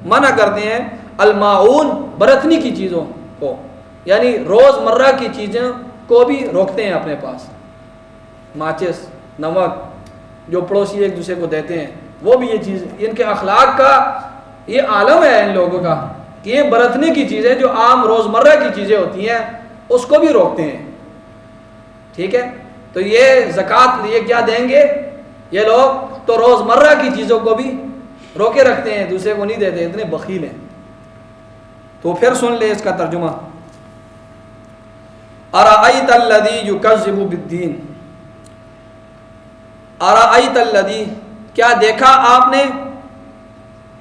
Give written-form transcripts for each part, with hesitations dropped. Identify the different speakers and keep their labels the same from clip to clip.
Speaker 1: منع کرتے ہیں الماعون برتنی کی چیزوں کو، یعنی روز مرہ کی چیزیں کو بھی روکتے ہیں اپنے پاس، ماچس، نمک جو پڑوسی ایک دوسرے کو دیتے ہیں وہ بھی، یہ چیز ان کے اخلاق کا یہ عالم ہے ان لوگوں کا کہ یہ برتنے کی چیزیں جو عام روزمرہ کی چیزیں ہوتی ہیں اس کو بھی روکتے ہیں. ٹھیک ہے، تو یہ زکوٰۃ یہ کیا دیں گے یہ لوگ؟ تو روزمرہ کی چیزوں کو بھی روکے رکھتے ہیں، دوسرے کو نہیں دیتے، اتنے بخیل ہیں. تو پھر سن لے اس کا ترجمہ. ارأیت الذی یکذب بالدین، ارأیت الذی کیا دیکھا آپ نے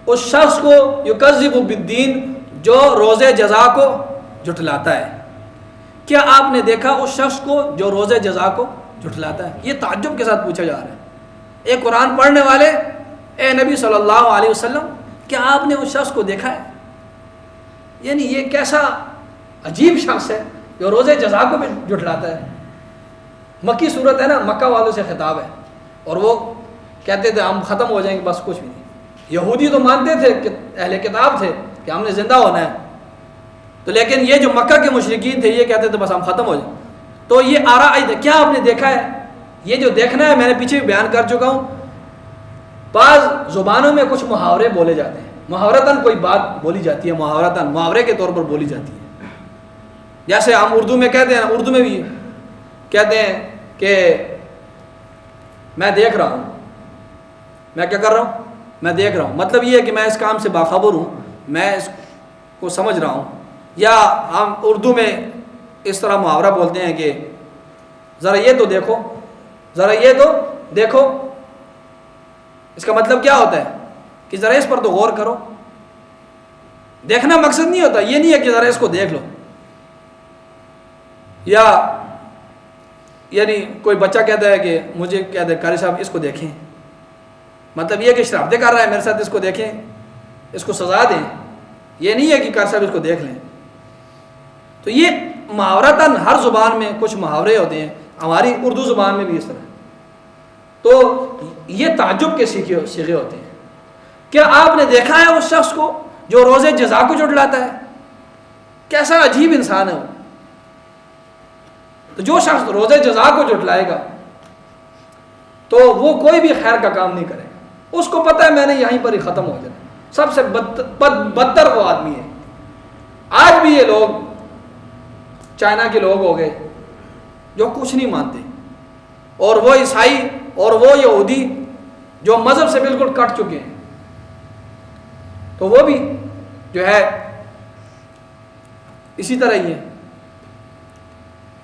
Speaker 1: اس شخص کو یکذب بالدین جو روز جزا کو جھٹلاتا ہے. کیا آپ نے دیکھا اس شخص کو جو روز جزا کو جھٹلاتا ہے؟ یہ تعجب کے ساتھ پوچھا جا رہا ہے. اے قرآن پڑھنے والے، اے نبی صلی اللہ علیہ وسلم، کیا آپ نے اس شخص کو دیکھا ہے؟ یعنی یہ کیسا عجیب شخص ہے جو روز جزا کو بھی جھٹلاتا ہے. مکی صورت ہے نا، مکہ والوں سے خطاب ہے، اور وہ کہتے تھے ہم ختم ہو جائیں گے، بس کچھ بھی نہیں. یہودی تو مانتے تھے کہ اہل کتاب تھے کہ ہم نے زندہ ہونا ہے، تو لیکن یہ جو مکہ کے مشرکین تھے یہ کہتے تھے بس ہم ختم ہو جائیں. تو یہ ارأیت، کیا آپ نے دیکھا ہے؟ یہ جو دیکھنا ہے میں نے پیچھے بھی بیان کر چکا ہوں. بعض زبانوں میں کچھ محاورے بولے جاتے ہیں، محاورتاً کوئی بات بولی جاتی ہے، محاورتاً محاورے کے طور پر بولی جاتی ہے. جیسے ہم اردو میں کہتے ہیں، اردو میں بھی کہتے ہیں کہ میں دیکھ رہا ہوں، میں کیا کر رہا ہوں؟ میں دیکھ رہا ہوں. مطلب یہ ہے کہ میں اس کام سے باخبر ہوں، میں اس کو سمجھ رہا ہوں. یا ہم اردو میں اس طرح محاورہ بولتے ہیں کہ ذرا یہ تو دیکھو، ذرا یہ تو دیکھو. اس کا مطلب کیا ہوتا ہے کہ ذرا اس پر تو غور کرو. دیکھنا مقصد نہیں ہوتا، یہ نہیں ہے کہ ذرا اس کو دیکھ لو. یا یعنی کوئی بچہ کہتا ہے کہ مجھے کہتا ہے قاری صاحب اس کو دیکھیں، مطلب یہ کہ شرارتیں کر رہا ہے میرے ساتھ، اس کو دیکھیں، اس کو سزا دیں. یہ نہیں ہے کہ قاری صاحب اس کو دیکھ لیں. تو یہ محاورتاً ہر زبان میں کچھ محاورے ہوتے ہیں، ہماری اردو زبان میں بھی اس طرح. تو یہ تعجب کے صیغے ہوتے ہیں. کیا آپ نے دیکھا ہے اس شخص کو جو روز جزا کو جھٹلاتا ہے؟ کیسا عجیب انسان ہے وہ. تو جو شخص روز جزا کو جھٹلائے گا تو وہ کوئی بھی خیر کا کام نہیں کرے گا. اس کو پتہ ہے میں نے یہیں پر ہی ختم ہو جانا. سب سے بدتر وہ آدمی ہے. آج بھی یہ لوگ چائنا کے لوگ ہو گئے جو کچھ نہیں مانتے، اور وہ عیسائی اور وہ یہودی جو مذہب سے بالکل کٹ چکے ہیں، تو وہ بھی جو ہے اسی طرح ہی ہے.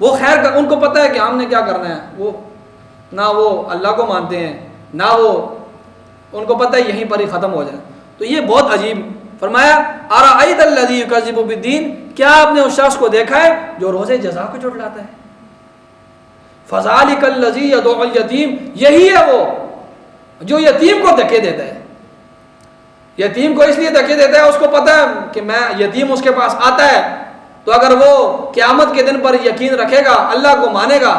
Speaker 1: وہ خیر کا ان کو پتہ ہے کہ ہم نے کیا کرنا ہے. وہ نہ وہ اللہ کو مانتے ہیں، نہ وہ، ان کو پتہ ہے یہیں پر ہی ختم ہو جائے. تو یہ بہت عجیب. فرمایا ارأیت الذی یکذب بالدین، کیا آپ نے اس شخص کو دیکھا ہے جو روز جزا کو جھٹلاتا ہے؟ فذلک الذی یدعو الیتیم، یہی ہے وہ جو یتیم کو دھکے دیتا ہے. یتیم کو اس لیے دھکے دیتا ہے، اس کو پتہ ہے کہ میں یتیم اس کے پاس آتا ہے تو اگر وہ قیامت کے دن پر یقین رکھے گا، اللہ کو مانے گا،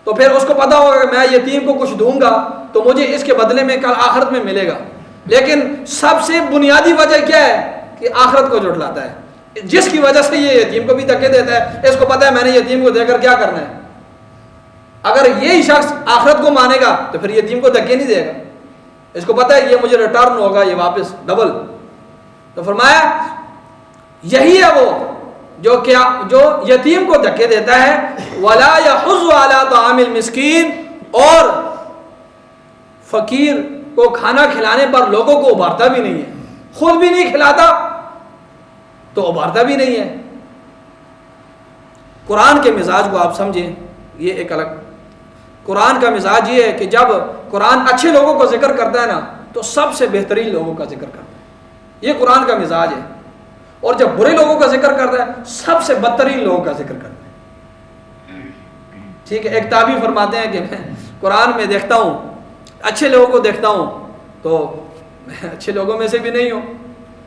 Speaker 1: تو پھر اس کو پتہ ہوگا کہ میں یتیم کو کچھ دوں گا تو مجھے اس کے بدلے میں کل آخرت میں ملے گا. لیکن سب سے بنیادی وجہ کیا ہے کہ آخرت کو جھٹلاتا ہے، جس کی وجہ سے یہ یتیم کو بھی دھکے دیتا ہے. اس کو پتہ ہے میں نے یتیم کو دے کر کیا کرنا ہے. اگر یہی شخص آخرت کو مانے گا تو پھر یتیم کو دھکے نہیں دے گا. اس کو پتہ ہے یہ مجھے ریٹرن ہوگا، یہ واپس ڈبل. تو فرمایا یہی ہے وہ جو یتیم کو دھکے دیتا ہے. وَلَا يَحُضُّ عَلَىٰ طَعَامِ الْمِسْكِينِ، اور فقیر کو کھانا کھلانے پر لوگوں کو ابھارتا بھی نہیں ہے. خود بھی نہیں کھلاتا تو ابھارتا بھی نہیں ہے. قرآن کے مزاج کو آپ سمجھیں، یہ ایک الگ. قرآن کا مزاج یہ ہے کہ جب قرآن اچھے لوگوں کو ذکر کرتا ہے نا تو سب سے بہترین لوگوں کا ذکر کرتا ہے. یہ قرآن کا مزاج ہے. اور جب برے لوگوں کا ذکر کرتا ہے سب سے بدترین لوگوں کا ذکر کرتا ہے. ٹھیک ہے. ایک تابعی فرماتے ہیں کہ میں قرآن میں دیکھتا ہوں، اچھے لوگوں کو دیکھتا ہوں تو میں اچھے لوگوں میں سے بھی نہیں ہوں.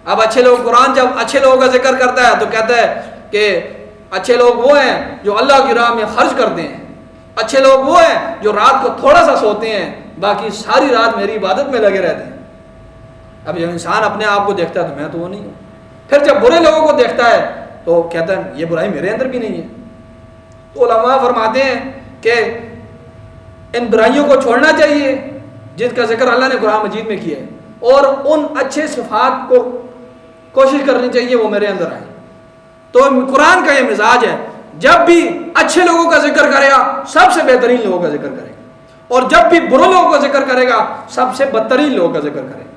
Speaker 1: اب اچھے لوگ، قرآن جب اچھے لوگوں کا ذکر کرتا ہے تو کہتا ہے کہ اچھے لوگ وہ ہیں جو اللہ کی راہ میں خرچ کرتے ہیں. اچھے لوگ وہ ہیں جو رات کو تھوڑا سا سوتے ہیں، باقی ساری رات میری عبادت میں لگے رہتے ہیں. اب جب انسان اپنے آپ کو دیکھتا ہے تو میں تو وہ نہیں ہوں. پھر جب برے لوگوں کو دیکھتا ہے تو کہتا ہے یہ برائی میرے اندر بھی نہیں ہے. تو علماء فرماتے ہیں کہ ان برائیوں کو چھوڑنا چاہیے جس کا ذکر اللہ نے قرآن مجید میں کیا ہے, اور ان اچھے صفات کو کوشش کرنی چاہیے وہ میرے اندر آئے. تو قرآن کا یہ مزاج ہے, جب بھی اچھے لوگوں کا ذکر کرے گا سب سے بہترین لوگوں کا ذکر کرے گا, اور جب بھی برے لوگوں کا ذکر کرے گا سب سے بدترین لوگوں کا ذکر کرے گا.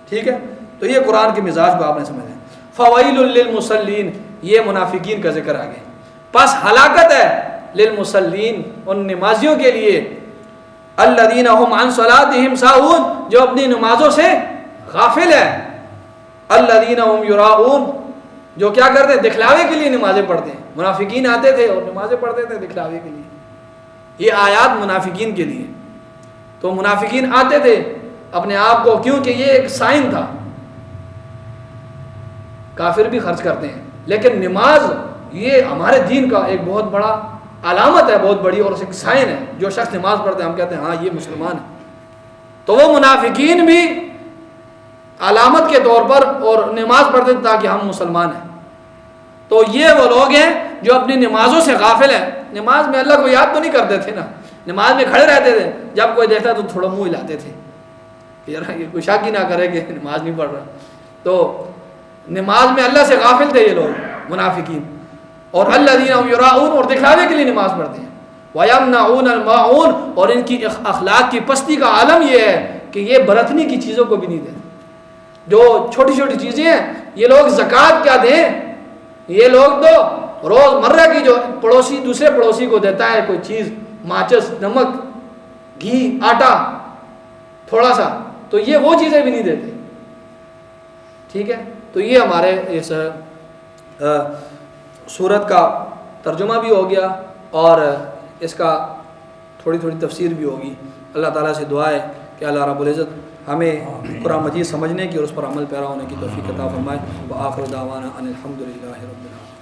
Speaker 1: ٹھیک ہے, تو یہ قرآن کے مزاج کو آپ نے سمجھا. فوائل للمصلین, یہ منافقین کا ذکر آگے. پس ہلاکت ہے للمصلین, ان نمازیوں کے لیے, الذین هم عن صلاتهم ساہون, جو اپنی نمازوں سے غافل ہے, الذین هم یراؤون, جو کیا کرتے ہیں دکھلاوے کے لیے نمازیں پڑھتے ہیں. منافقین آتے تھے اور نمازیں پڑھتے تھے دکھلاوے کے لیے. یہ آیات منافقین کے لیے. تو منافقین آتے تھے اپنے آپ کو, کیونکہ یہ ایک سائن تھا, کافر بھی خرچ کرتے ہیں, لیکن نماز یہ ہمارے دین کا ایک بہت بڑا علامت ہے, بہت بڑی, اور ایک سائن ہے. جو شخص نماز پڑھتے ہیں ہم کہتے ہیں ہاں یہ مسلمان ہے. تو وہ منافقین بھی علامت کے طور پر اور نماز پڑھتے تھے تاکہ ہم مسلمان ہیں. تو یہ وہ لوگ ہیں جو اپنی نمازوں سے غافل ہیں. نماز میں اللہ کو یاد تو نہیں کرتے تھے نا, نماز میں کھڑے رہتے تھے, جب کوئی دیکھتا تو تھوڑا منہ ہلاتے تھے, یار یہ کوئی شک ہی نہ کرے کہ نماز نہیں پڑھ رہا. تو نماز میں اللہ سے غافل تھے یہ لوگ منافقین. اور الذین هم یراؤون, اور دکھلاوے کے لیے نماز پڑھتے ہیں. وَيَمْنَعُونَ الْمَاعُونَ, اور ان کی اخلاق کی پستی کا عالم یہ ہے کہ یہ برتنے کی چیزوں کو بھی نہیں دیتے. جو چھوٹی چھوٹی چیزیں ہیں, یہ لوگ زکوٰۃ کیا دیں, یہ لوگ تو روز مرہ کی جو پڑوسی دوسرے پڑوسی کو دیتا ہے کوئی چیز, ماچس, نمک, گھی, آٹا تھوڑا سا, تو یہ وہ چیزیں بھی نہیں دیتے. ٹھیک ہے, تو یہ ہمارے اس سورت کا ترجمہ بھی ہو گیا اور اس کا تھوڑی تھوڑی تفسیر بھی ہوگی. اللہ تعالیٰ سے دعا ہے کہ اللہ رب العزت ہمیں قرآن مجید سمجھنے کی اور اس پر عمل پیرا ہونے کی توفیق عطا فرمائے. وآخر دعوانا ان الحمد للہ رب العالمین.